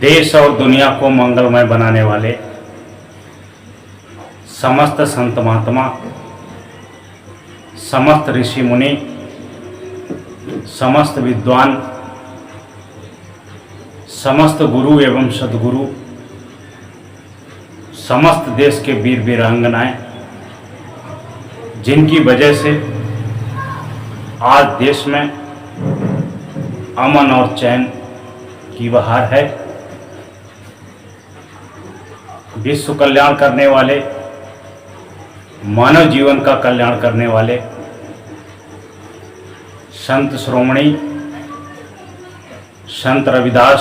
देश और दुनिया को मंगलमय बनाने वाले समस्त संत महात्मा, समस्त ऋषि मुनि, समस्त विद्वान, समस्त गुरु एवं सद्गुरु, समस्त देश के वीर वीरांगनाएं, जिनकी वजह से आज देश में अमन और चैन की बहार है। विश्व कल्याण करने वाले, मानव जीवन का कल्याण करने वाले संत शिरोमणि संत रविदास,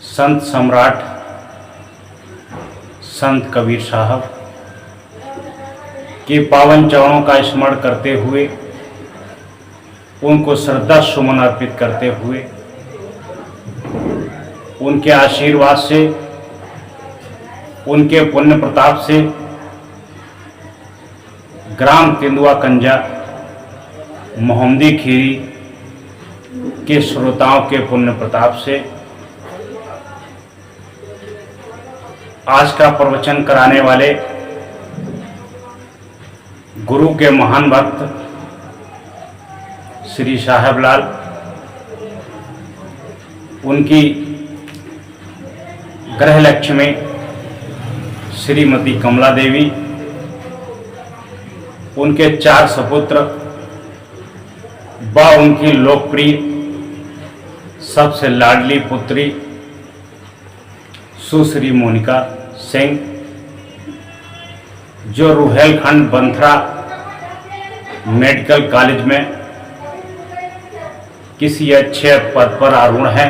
संत सम्राट संत कबीर साहब के पावन चरणों का स्मरण करते हुए, उनको श्रद्धा सुमन अर्पित करते हुए, उनके आशीर्वाद से, उनके पुण्य प्रताप से ग्राम तेंदुआ कंजा मोहम्मदी खीरी के श्रोताओं के पुण्य प्रताप से आज का प्रवचन कराने वाले गुरु के महान भक्त श्री साहेबलाल, उनकी गृह लक्ष्मी श्रीमती कमला देवी, उनके 4 सपुत्र व उनकी लोकप्रिय सबसे लाडली पुत्री सुश्री मोनिका सिंह, जो रुहेलखंड बंथरा मेडिकल कॉलेज में किसी अच्छे पद पर आरूढ़ है।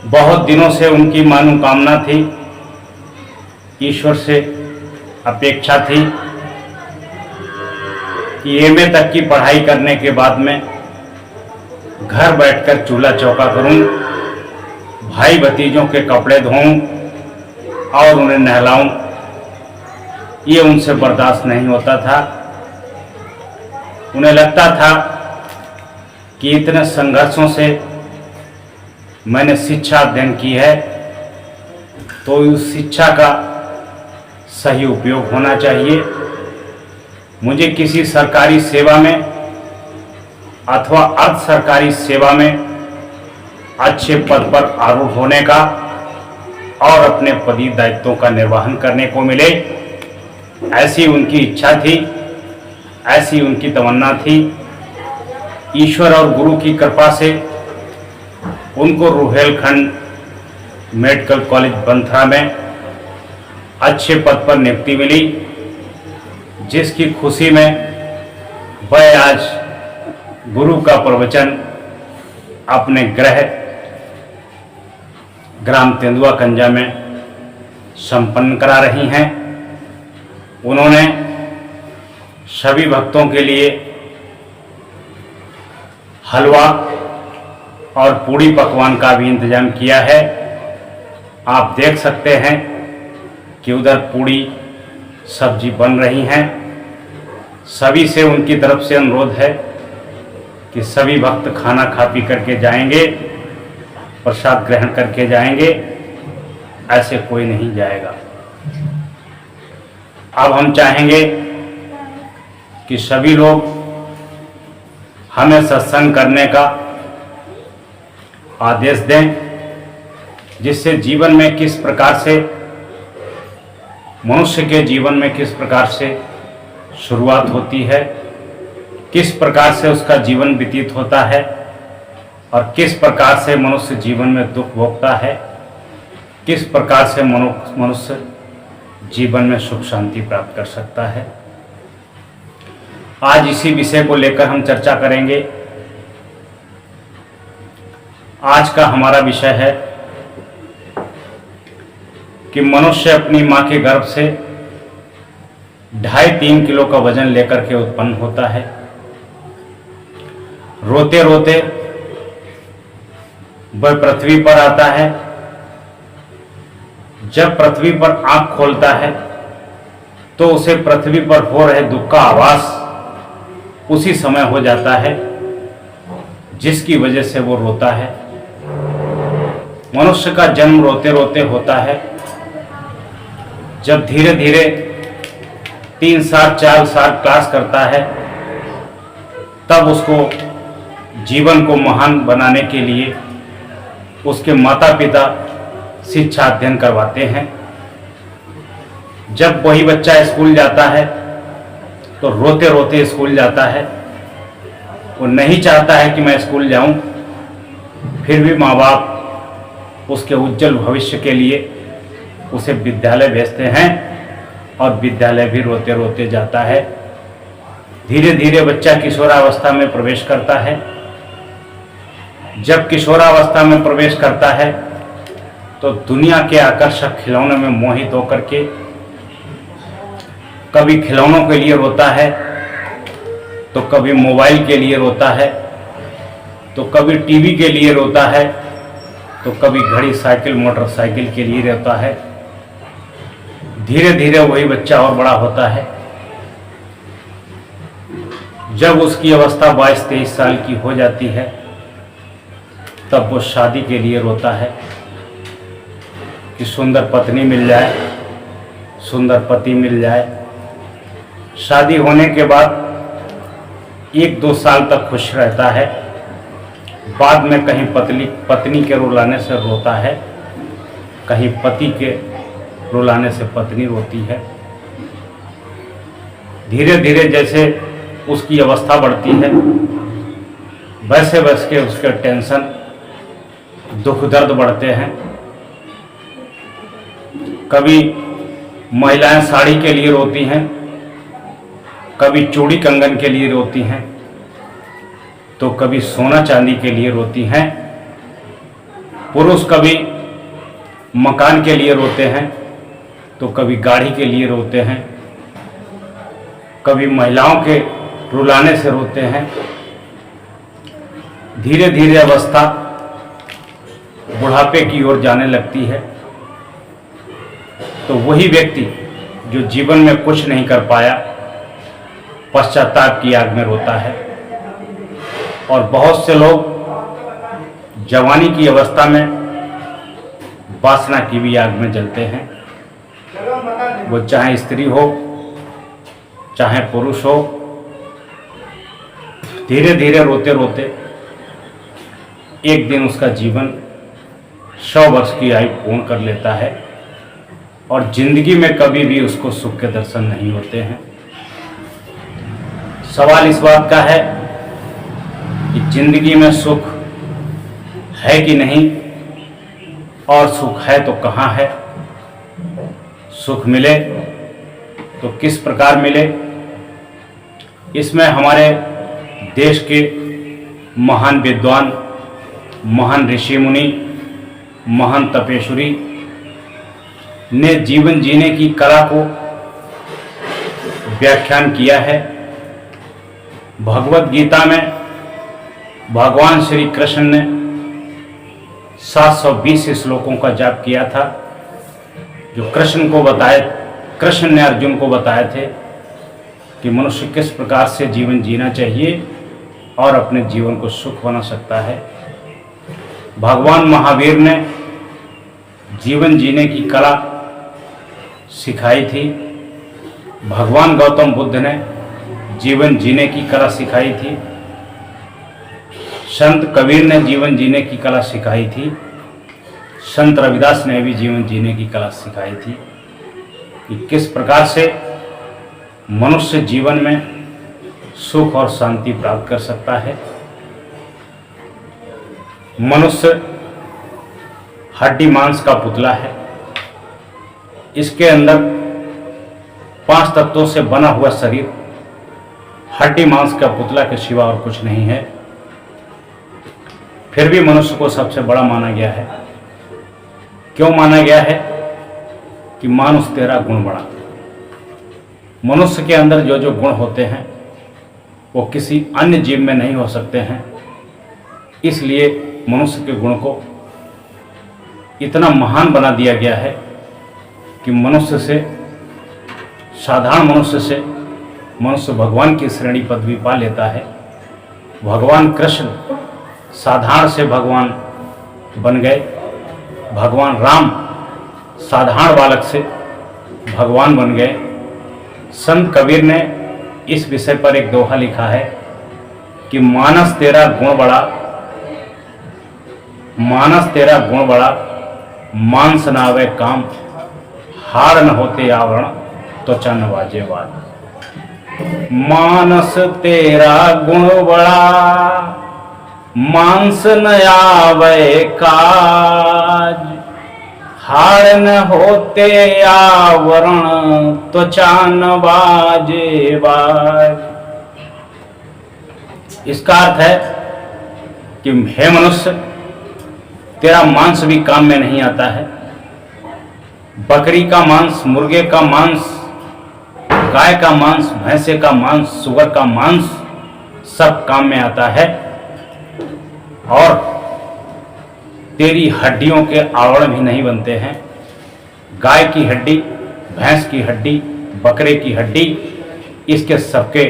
बहुत दिनों से उनकी मनोकामना थी, ईश्वर से अपेक्षा थी कि एमए तक की पढ़ाई करने के बाद में घर बैठकर चूल्हा चौका करूं, भाई भतीजों के कपड़े धोऊं और उन्हें नहलाऊं। ये उनसे बर्दाश्त नहीं होता था। उन्हें लगता था कि इतने संघर्षों से मैंने शिक्षा अध्ययन की है, तो उस शिक्षा का सही उपयोग होना चाहिए। मुझे किसी सरकारी सेवा में अथवा अर्ध सरकारी सेवा में अच्छे पद पर आरूढ़ होने का और अपने पदी दायित्वों का निर्वहन करने को मिले, ऐसी उनकी इच्छा थी, ऐसी उनकी तमन्ना थी। ईश्वर और गुरु की कृपा से उनको रुहेलखंड मेडिकल कॉलेज बंथरा में अच्छे पद पर नियुक्ति मिली, जिसकी खुशी में वह आज गुरु का प्रवचन अपने ग्राम तेंदुआ कंजा में संपन्न करा रही हैं। उन्होंने सभी भक्तों के लिए हलवा और पूड़ी पकवान का भी इंतजाम किया है। आप देख सकते हैं कि उधर पूड़ी सब्जी बन रही हैं। सभी से उनकी तरफ से अनुरोध है कि सभी भक्त खाना खा पी करके जाएंगे, प्रसाद ग्रहण करके जाएंगे, ऐसे कोई नहीं जाएगा। अब हम चाहेंगे कि सभी लोग हमें सत्संग करने का आदेश दें, जिससे जीवन में किस प्रकार से, मनुष्य के जीवन में किस प्रकार से शुरुआत होती है, किस प्रकार से उसका जीवन व्यतीत होता है और किस प्रकार से मनुष्य जीवन में दुख भोगता है, किस प्रकार से मनुष्य जीवन में सुख शांति प्राप्त कर सकता है। आज इसी विषय को लेकर हम चर्चा करेंगे। आज का हमारा विषय है कि मनुष्य अपनी मां के गर्भ से 2.5-3 किलो का वजन लेकर के उत्पन्न होता है। रोते रोते वह पृथ्वी पर आता है। जब पृथ्वी पर आंख खोलता है तो उसे पृथ्वी पर हो रहे दुख का आभास उसी समय हो जाता है, जिसकी वजह से वो रोता है। मनुष्य का जन्म रोते रोते होता है। जब धीरे धीरे 3 साल 4 साल क्लास करता है, तब उसको जीवन को महान बनाने के लिए उसके माता पिता शिक्षा अध्ययन करवाते हैं। जब वही बच्चा स्कूल जाता है तो रोते रोते स्कूल जाता है। वो नहीं चाहता है कि मैं स्कूल जाऊं, फिर भी माँ बाप उसके उज्जवल भविष्य के लिए उसे विद्यालय भेजते हैं और विद्यालय भी रोते रोते जाता है। धीरे धीरे बच्चा किशोरावस्था में प्रवेश करता है। जब किशोरावस्था में प्रवेश करता है तो दुनिया के आकर्षक खिलौनों में मोहित होकर के कभी खिलौनों के लिए रोता है, तो कभी मोबाइल के लिए रोता है, तो कभी टीवी के लिए रोता है, तो कभी घड़ी साइकिल मोटरसाइकिल के लिए रोता है। धीरे धीरे वही बच्चा और बड़ा होता है। जब उसकी अवस्था 22-23 साल की हो जाती है, तब वो शादी के लिए रोता है कि सुंदर पत्नी मिल जाए, सुंदर पति मिल जाए। शादी होने के बाद 1-2 साल तक खुश रहता है, बाद में कहीं पत्नी के रुलाने से रोता है, कहीं पति के रुलाने से पत्नी रोती है। धीरे धीरे जैसे उसकी अवस्था बढ़ती है, वैसे वैसे उसके टेंशन दुख दर्द बढ़ते हैं। कभी महिलाएं साड़ी के लिए रोती हैं, कभी चूड़ी कंगन के लिए रोती हैं, तो कभी सोना चांदी के लिए रोती हैं। पुरुष कभी मकान के लिए रोते हैं, तो कभी गाड़ी के लिए रोते हैं, कभी महिलाओं के रुलाने से रोते हैं। धीरे धीरे अवस्था बुढ़ापे की ओर जाने लगती है, तो वही व्यक्ति जो जीवन में कुछ नहीं कर पाया, पश्चाताप की आग में रोता है। और बहुत से लोग जवानी की अवस्था में वासना की भी आग में जलते हैं। वो चाहे स्त्री हो चाहे पुरुष हो, धीरे धीरे रोते रोते एक दिन उसका जीवन 100 वर्ष की आयु पूर्ण कर लेता है और जिंदगी में कभी भी उसको सुख के दर्शन नहीं होते हैं। सवाल इस बात का है कि जिंदगी में सुख है कि नहीं, और सुख है तो कहाँ है, सुख मिले तो किस प्रकार मिले। इसमें हमारे देश के महान विद्वान, महान ऋषि मुनि, महान तपेश्वरी ने जीवन जीने की कला को व्याख्यान किया है। भगवत गीता में भगवान श्री कृष्ण ने 720 श्लोकों का जाप किया था, जो कृष्ण ने अर्जुन को बताए थे कि मनुष्य किस प्रकार से जीवन जीना चाहिए और अपने जीवन को सुख बना सकता है। भगवान महावीर ने जीवन जीने की कला सिखाई थी। भगवान गौतम बुद्ध ने जीवन जीने की कला सिखाई थी। संत कबीर ने जीवन जीने की कला सिखाई थी। संत रविदास ने भी जीवन जीने की कला सिखाई थी कि किस प्रकार से मनुष्य जीवन में सुख और शांति प्राप्त कर सकता है। मनुष्य हड्डी मांस का पुतला है। इसके अंदर 5 तत्वों से बना हुआ शरीर हड्डी मांस का पुतला के सिवा और कुछ नहीं है। फिर भी मनुष्य को सबसे बड़ा माना गया है। क्यों माना गया है? कि मानुष तेरा गुण बड़ा। मनुष्य के अंदर जो जो गुण होते हैं वो किसी अन्य जीव में नहीं हो सकते हैं। इसलिए मनुष्य के गुण को इतना महान बना दिया गया है कि मनुष्य से, साधारण मनुष्य से मनुष्य भगवान की श्रेणी पदवी पा लेता है। भगवान कृष्ण साधारण से भगवान बन गए भगवान राम साधारण बालक से भगवान बन गए। संत कबीर ने इस विषय पर एक दोहा लिखा है कि मानस तेरा गुण बड़ा, मानस तेरा गुण बड़ा, मानस नावे काम, हार न होते आवरण त्वचा न वाजे वाद। मानस तेरा गुण बड़ा, मांस न आवे काज, हार न होते आवरण त्वचा न बाजे बाज। इसका अर्थ है कि हे मनुष्य, तेरा मांस भी काम में नहीं आता है। बकरी का मांस, मुर्गे का मांस, गाय का मांस, भैंसे का मांस, सुअर का मांस सब काम में आता है, और तेरी हड्डियों के आवरण भी नहीं बनते हैं। गाय की हड्डी, भैंस की हड्डी, बकरे की हड्डी, इसके सबके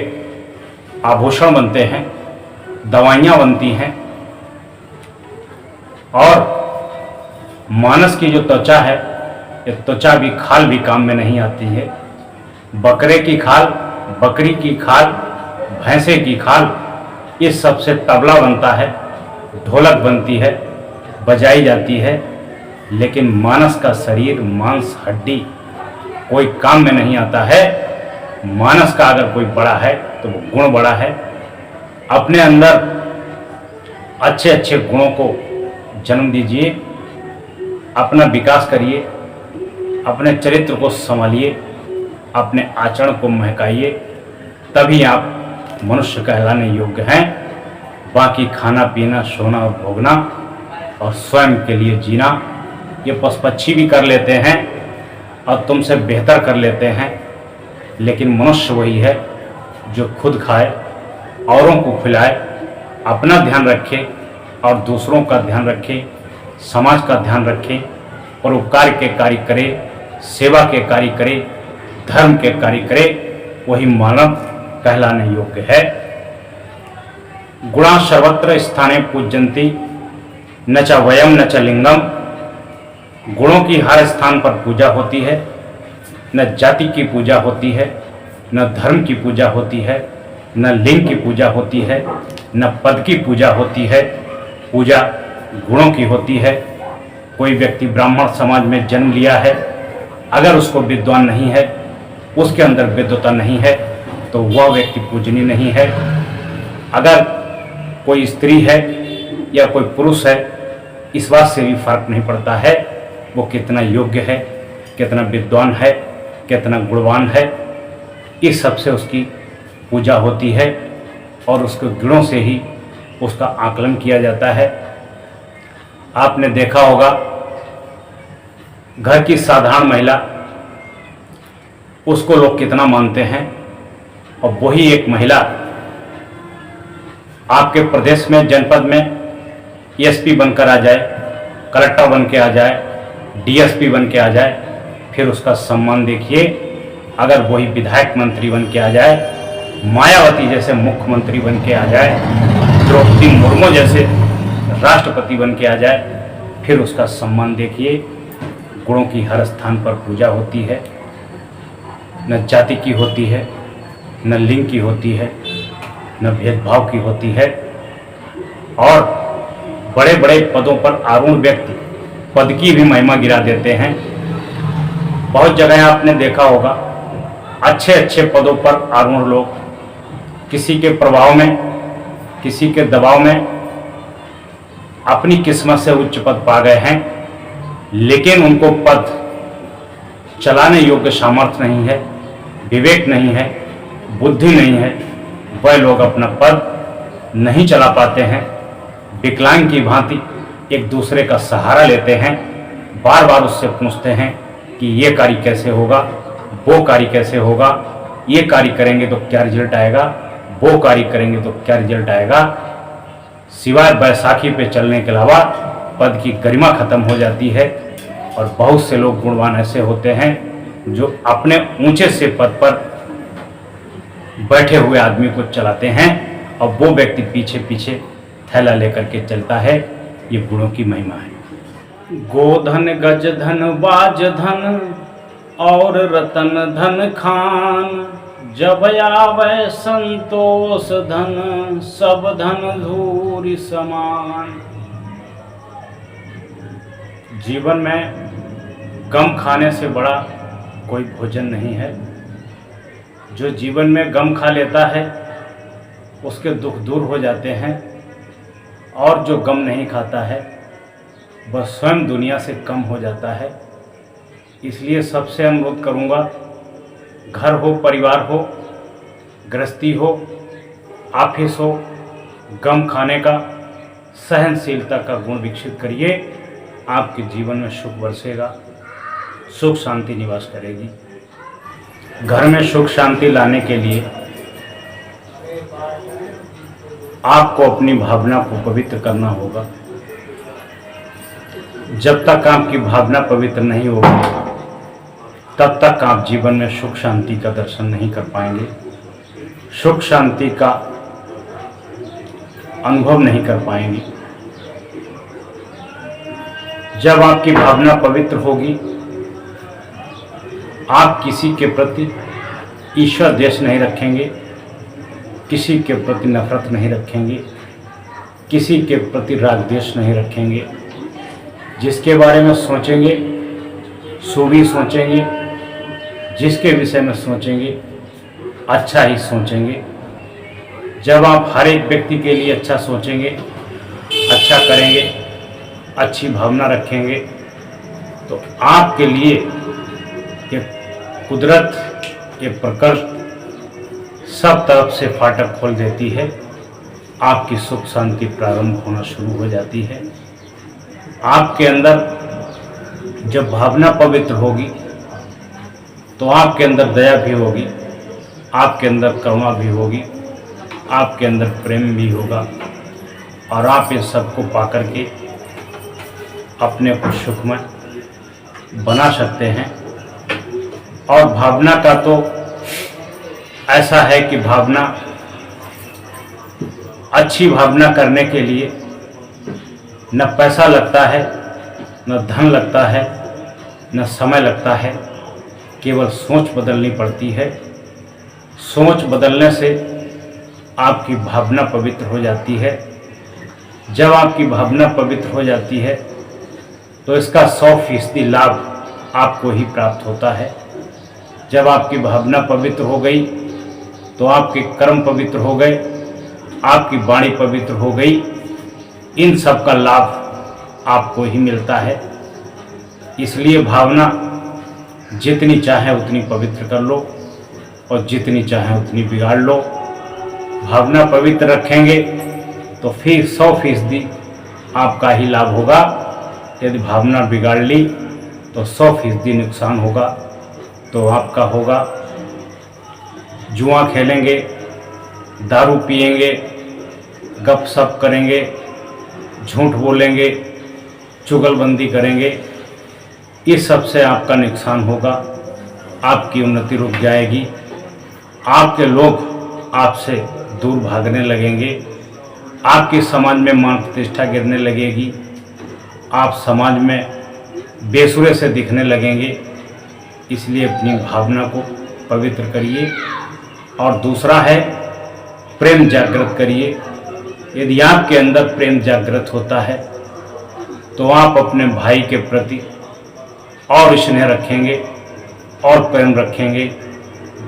आभूषण बनते हैं, दवाइयाँ बनती हैं। और मानस की जो त्वचा है, ये त्वचा भी, खाल भी काम में नहीं आती है। बकरे की खाल, बकरी की खाल, भैंसे की खाल, इस सबसे तबला बनता है, ढोलक बनती है, बजाई जाती है। लेकिन मानस का शरीर, मांस, हड्डी कोई काम में नहीं आता है। मानस का अगर कोई बड़ा है तो वो गुण बड़ा है। अपने अंदर अच्छे अच्छे गुणों को जन्म दीजिए, अपना विकास करिए, अपने चरित्र को संभालिए, अपने आचरण को महकाइए, तभी आप मनुष्य कहलाने योग्य हैं। बाकी खाना पीना, सोना और भोगना और स्वयं के लिए जीना, ये पशु पक्षी भी कर लेते हैं और तुमसे बेहतर कर लेते हैं। लेकिन मनुष्य वही है जो खुद खाए, औरों को खिलाए, अपना ध्यान रखे और दूसरों का ध्यान रखे, समाज का ध्यान रखे, परोपकार के कार्य करे, सेवा के कार्य करे, धर्म के कार्य करे, वही मानव कहलाने योग्य है। गुणा सर्वत्र स्थाने पूज्यन्ति, न च वयम न च लिंगम। गुणों की हर स्थान पर पूजा होती है। न जाति की पूजा होती है, न धर्म की पूजा होती है, न लिंग की पूजा होती है, न पद की पूजा होती है। पूजा गुणों की होती है। कोई व्यक्ति ब्राह्मण समाज में जन्म लिया है, अगर उसको विद्वान नहीं है, उसके अंदर विद्वता नहीं है, तो वह व्यक्ति पूजनीय नहीं है। अगर कोई स्त्री है या कोई पुरुष है, इस बात से भी फर्क नहीं पड़ता है वो कितना योग्य है, कितना विद्वान है, कितना गुणवान है। इस सब से उसकी पूजा होती है और उसके गुणों से ही उसका आकलन किया जाता है। आपने देखा होगा, घर की साधारण महिला, उसको लोग कितना मानते हैं, और वही एक महिला आपके प्रदेश में, जनपद में एसपी बनकर आ जाए, कलेक्टर बन के आ जाए, डीएसपी बन के आ जाए, फिर उसका सम्मान देखिए। अगर वही विधायक मंत्री बन के आ जाए, मायावती जैसे मुख्यमंत्री बन के आ जाए, द्रौपदी मुर्मू जैसे राष्ट्रपति बन के आ जाए, फिर उसका सम्मान देखिए। गुणों की हर स्थान पर पूजा होती है। न जाति की होती है, न लिंग की होती है, न भेदभाव की होती है। और बड़े बड़े पदों पर आरूढ़ व्यक्ति पद की भी महिमा गिरा देते हैं। बहुत जगह आपने देखा होगा, अच्छे अच्छे पदों पर आरूढ़ लोग किसी के प्रभाव में, किसी के दबाव में अपनी किस्मत से उच्च पद पा गए हैं, लेकिन उनको पद चलाने योग्य सामर्थ्य नहीं है, विवेक नहीं है, बुद्धि नहीं है। वह लोग अपना पद नहीं चला पाते हैं। विकलांग की भांति एक दूसरे का सहारा लेते हैं, बार बार उससे पूछते हैं कि ये कार्य कैसे होगा, वो कार्य कैसे होगा, ये कार्य करेंगे तो क्या रिजल्ट आएगा, वो कार्य करेंगे तो क्या रिजल्ट आएगा। सिवाय बैसाखी पे चलने के अलावा पद की गरिमा खत्म हो जाती है। और बहुत से लोग गुणवान ऐसे होते हैं जो अपने ऊंचे से पद पर बैठे हुए आदमी को चलाते हैं, और वो व्यक्ति पीछे पीछे थैला लेकर के चलता है। ये गुणों की महिमा है। गोधन गज धन बाज धन और रतन धन खान, जब आवे संतोष धन सब धन धूरि समान। जीवन में गम खाने से बड़ा कोई भोजन नहीं है। जो जीवन में गम खा लेता है उसके दुख दूर हो जाते हैं, और जो गम नहीं खाता है वह स्वयं दुनिया से कम हो जाता है। इसलिए सबसे अनुरोध करूंगा, घर हो, परिवार हो, गृहस्थी हो, ऑफिस हो, गम खाने का, सहनशीलता का गुण विकसित करिए। आपके जीवन में सुख बरसेगा, सुख शांति निवास करेगी। घर में सुख शांति लाने के लिए आपको अपनी भावना को पवित्र करना होगा। जब तक आपकी भावना पवित्र नहीं होगी तब तक आप जीवन में सुख शांति का दर्शन नहीं कर पाएंगे, सुख शांति का अनुभव नहीं कर पाएंगे। जब आपकी भावना पवित्र होगी, आप किसी के प्रति ईश्वर द्वेष नहीं रखेंगे, किसी के प्रति नफरत नहीं रखेंगे, किसी के प्रति राग द्वेष नहीं रखेंगे। जिसके बारे में सोचेंगे शुभ ही सोचेंगे, जिसके विषय में सोचेंगे अच्छा ही सोचेंगे। जब आप हर एक व्यक्ति के लिए अच्छा सोचेंगे, अच्छा करेंगे, अच्छी भावना रखेंगे, तो आपके लिए ये कुदरत, ये प्रकृति सब तरफ से फाटक खोल देती है। आपकी सुख शांति प्रारंभ होना शुरू हो जाती है। आपके अंदर जब भावना पवित्र होगी तो आपके अंदर दया भी होगी, आपके अंदर करुणा भी होगी, आपके अंदर प्रेम भी होगा, और आप इस सबको पाकर के अपने को सुखमय बना सकते हैं। और भावना का तो ऐसा है कि भावना, अच्छी भावना करने के लिए न पैसा लगता है, न धन लगता है, न समय लगता है, केवल सोच बदलनी पड़ती है। सोच बदलने से आपकी भावना पवित्र हो जाती है। जब आपकी भावना पवित्र हो जाती है तो इसका 100% लाभ आपको ही प्राप्त होता है। जब आपकी भावना पवित्र हो गई तो आपके कर्म पवित्र हो गए, आपकी वाणी पवित्र हो गई। इन सब का लाभ आपको ही मिलता है। इसलिए भावना जितनी चाहे उतनी पवित्र कर लो और जितनी चाहे उतनी बिगाड़ लो। भावना पवित्र रखेंगे तो फिर 100% आपका ही लाभ होगा। यदि भावना बिगाड़ ली तो 100% नुकसान होगा। तो आपका होगा, जुआ खेलेंगे, दारू पिएंगे, गपशप करेंगे, झूठ बोलेंगे, चुगलबंदी करेंगे, इस सब से आपका नुकसान होगा। आपकी उन्नति रुक जाएगी। आपके लोग आपसे दूर भागने लगेंगे। आपके समाज में मान प्रतिष्ठा गिरने लगेगी। आप समाज में बेसुरे से दिखने लगेंगे। इसलिए अपनी भावना को पवित्र करिए। और दूसरा है, प्रेम जागृत करिए। यदि आपके अंदर प्रेम जागृत होता है तो आप अपने भाई के प्रति और स्नेह रखेंगे और प्रेम रखेंगे।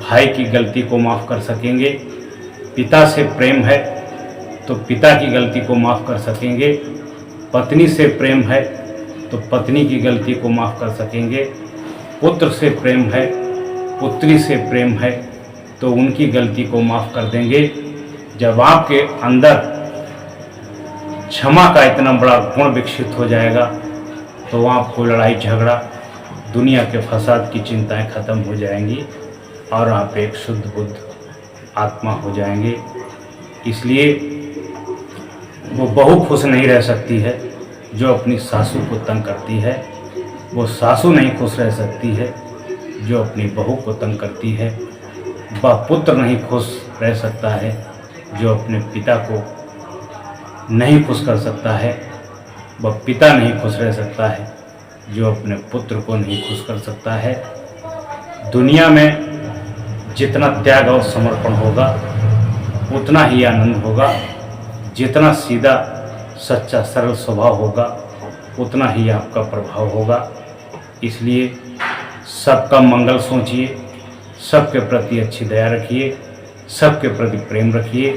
भाई की गलती को माफ़ कर सकेंगे। पिता से प्रेम है तो पिता की गलती को माफ़ कर सकेंगे। पत्नी से प्रेम है तो पत्नी की गलती को माफ़ कर सकेंगे। पुत्र से प्रेम है, पुत्री से प्रेम है तो उनकी गलती को माफ़ कर देंगे। जब आपके अंदर क्षमा का इतना बड़ा गुण विकसित हो जाएगा तो आपको लड़ाई झगड़ा, दुनिया के फसाद की चिंताएं खत्म हो जाएंगी और आप एक शुद्ध बुद्ध आत्मा हो जाएंगे। इसलिए वो बहू खुश नहीं रह सकती है जो अपनी सासू को तंग करती है। वो सासू नहीं खुश रह सकती है जो अपनी बहू को तंग करती है। वह पुत्र नहीं खुश रह सकता है जो अपने पिता को नहीं खुश कर सकता है। वह पिता नहीं खुश रह सकता है जो अपने पुत्र को नहीं खुश कर सकता है। दुनिया में जितना त्याग और समर्पण होगा उतना ही आनंद होगा, जितना सीधा सच्चा सरल स्वभाव होगा उतना ही आपका प्रभाव होगा। इसलिए सबका मंगल सोचिए, सबके प्रति अच्छी दया रखिए, सबके प्रति प्रेम रखिए,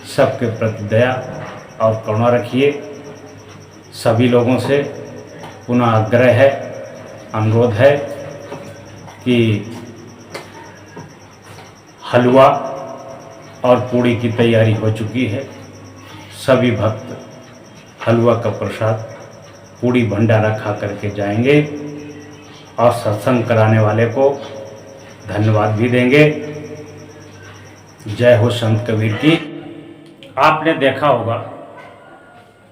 सबके प्रति दया और करुणा रखिए। सभी लोगों से पुनः आग्रह है, अनुरोध है कि हलवा और पूड़ी की तैयारी हो चुकी है। सभी भक्त हलवा का प्रसाद पूड़ी भंडारा खा करके जाएंगे और सत्संग कराने वाले को धन्यवाद भी देंगे। जय हो संत कबीर की। आपने देखा होगा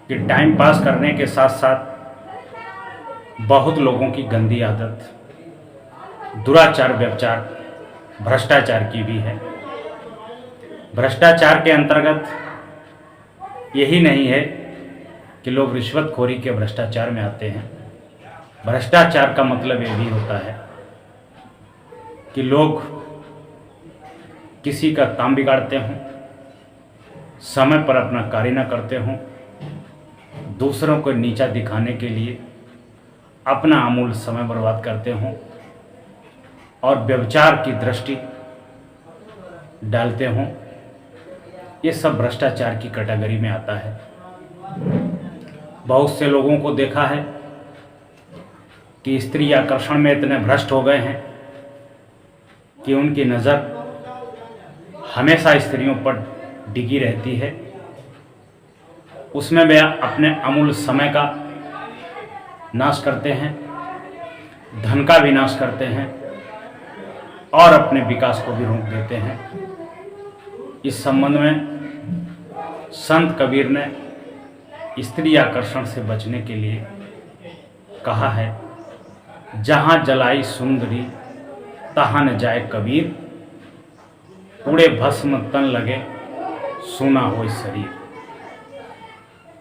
कि टाइम पास करने के साथ साथ बहुत लोगों की गंदी आदत दुराचार, व्यभिचार, भ्रष्टाचार की भी है। भ्रष्टाचार के अंतर्गत यही नहीं है कि लोग रिश्वतखोरी के भ्रष्टाचार में आते हैं। भ्रष्टाचार का मतलब ये भी होता है कि लोग किसी का काम बिगाड़ते हों, समय पर अपना कार्य न करते हों, दूसरों को नीचा दिखाने के लिए अपना अमूल्य समय बर्बाद करते हों और व्यभिचार की दृष्टि डालते हों। ये सब भ्रष्टाचार की कैटेगरी में आता है। बहुत से लोगों को देखा है कि स्त्री आकर्षण में इतने भ्रष्ट हो गए हैं कि उनकी नज़र हमेशा स्त्रियों पर डिगी रहती है। उसमें वे अपने अमूल्य समय का नाश करते हैं, धन का भी नाश करते हैं और अपने विकास को भी रोक देते हैं। इस संबंध में संत कबीर ने स्त्री आकर्षण से बचने के लिए कहा है, जहाँ जलाई सुंदरी तहाँ न जाए कबीर, उड़े भस्म तन लगे सूना हो शरीर।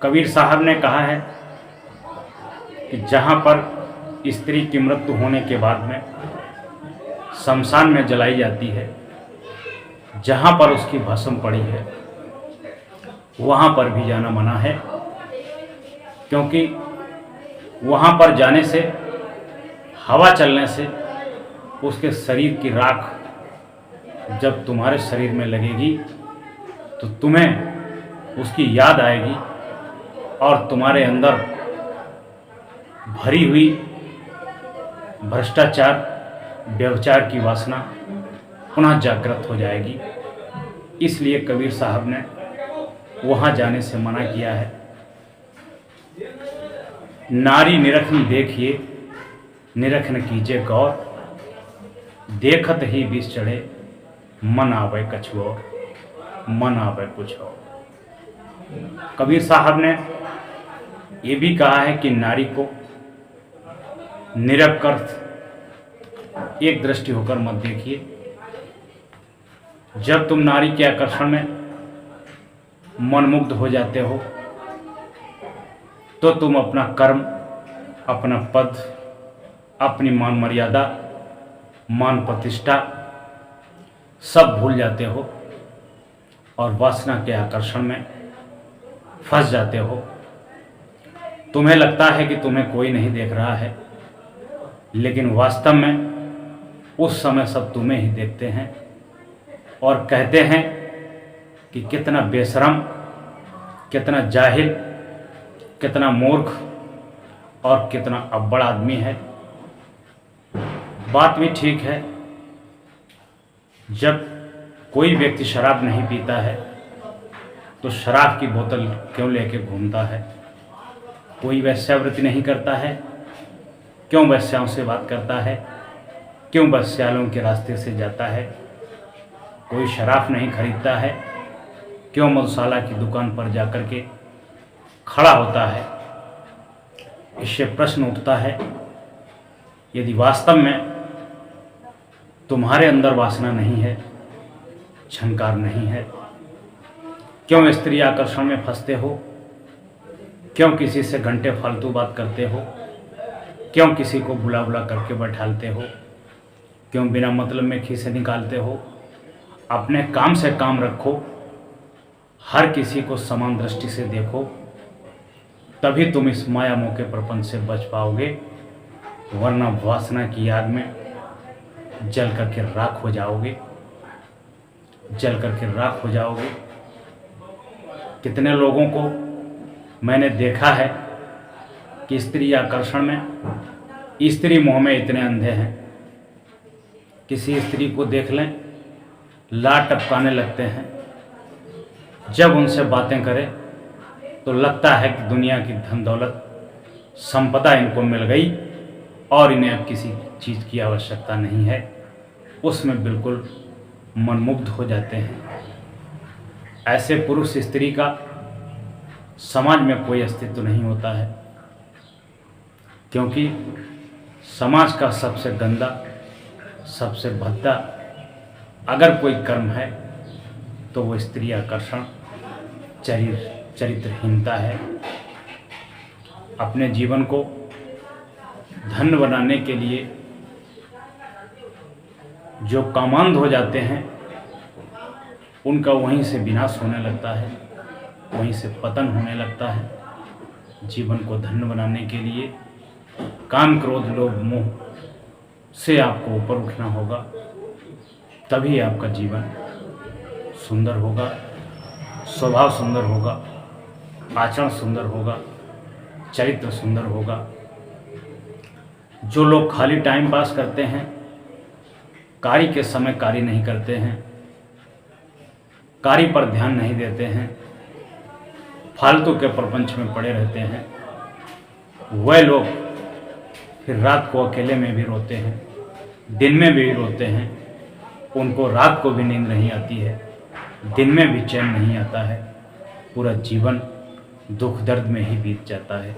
कबीर साहब ने कहा है कि जहाँ पर स्त्री की मृत्यु होने के बाद में शमशान में जलाई जाती है, जहाँ पर उसकी भस्म पड़ी है वहाँ पर भी जाना मना है, क्योंकि वहाँ पर जाने से, हवा चलने से उसके शरीर की राख जब तुम्हारे शरीर में लगेगी तो तुम्हें उसकी याद आएगी और तुम्हारे अंदर भरी हुई भ्रष्टाचार, व्यभिचार की वासना पुनः जागृत हो जाएगी। इसलिए कबीर साहब ने वहाँ जाने से मना किया है। नारी निरखनी देखिए, निरखन कीजिए गौर, देखत ही विष चढ़े मन आवे कछु और, मन आवे कुछ और। कबीर साहब ने ये भी कहा है कि नारी को निरख कर एक दृष्टि होकर मत देखिए। जब तुम नारी के आकर्षण में मनमुग्ध हो जाते हो तो तुम अपना कर्म, अपना पद, अपनी मान मर्यादा, मान प्रतिष्ठा सब भूल जाते हो और वासना के आकर्षण में फंस जाते हो। तुम्हें लगता है कि तुम्हें कोई नहीं देख रहा है, लेकिन वास्तव में उस समय सब तुम्हें ही देखते हैं और कहते हैं कि कितना बेशरम, कितना जाहिल, कितना मूर्ख और कितना अब्बड़ आदमी है। बात भी ठीक है। जब कोई व्यक्ति शराब नहीं पीता है तो शराब की बोतल क्यों लेके घूमता है? कोई वेश्यावृत्ति नहीं करता है, क्यों वेश्याओं से बात करता है? क्यों वेश्यालयों के रास्ते से जाता है? कोई शराब नहीं खरीदता है, क्यों मधुशाला की दुकान पर जाकर के खड़ा होता है? इससे प्रश्न उठता है, यदि वास्तव में तुम्हारे अंदर वासना नहीं है, झंकार नहीं है, क्यों स्त्री आकर्षण में फंसते हो? क्यों किसी से घंटे फालतू बात करते हो? क्यों किसी को बुला बुला करके बैठालते हो? क्यों बिना मतलब में खीसे निकालते हो? अपने काम से काम रखो, हर किसी को समान दृष्टि से देखो, तभी तुम इस माया मोह के प्रपंच से बच पाओगे, वरना वासना की आग में जल करके राख हो जाओगे, जल करके राख हो जाओगे। कितने लोगों को मैंने देखा है कि स्त्री आकर्षण में, स्त्री मोह में इतने अंधे हैं, किसी स्त्री को देख लें लार टपकाने लगते हैं, जब उनसे बातें करें तो लगता है कि दुनिया की धन दौलत संपदा इनको मिल गई और इन्हें अब किसी चीज़ की आवश्यकता नहीं है। उसमें बिल्कुल मनमुग्ध हो जाते हैं। ऐसे पुरुष स्त्री का समाज में कोई अस्तित्व नहीं होता है, क्योंकि समाज का सबसे गंदा, सबसे भद्दा अगर कोई कर्म है तो वो स्त्री आकर्षण, चरित्रहीनता है। अपने जीवन को धन्य बनाने के लिए जो कामांध हो जाते हैं, उनका वहीं से विनाश होने लगता है, वहीं से पतन होने लगता है। जीवन को धन्य बनाने के लिए काम, क्रोध, लोभ, मोह से आपको ऊपर उठना होगा, तभी आपका जीवन सुंदर होगा, स्वभाव सुंदर होगा, आचरण सुंदर होगा, चरित्र सुंदर होगा। जो लोग खाली टाइम पास करते हैं, कार्य के समय कार्य नहीं करते हैं, कार्य पर ध्यान नहीं देते हैं, फालतू के प्रपंच में पड़े रहते हैं, वह लोग फिर रात को अकेले में भी रोते हैं, दिन में भी रोते हैं। उनको रात को भी नींद नहीं आती है, दिन में भी चैन नहीं आता है, पूरा जीवन दुख दर्द में ही बीत जाता है।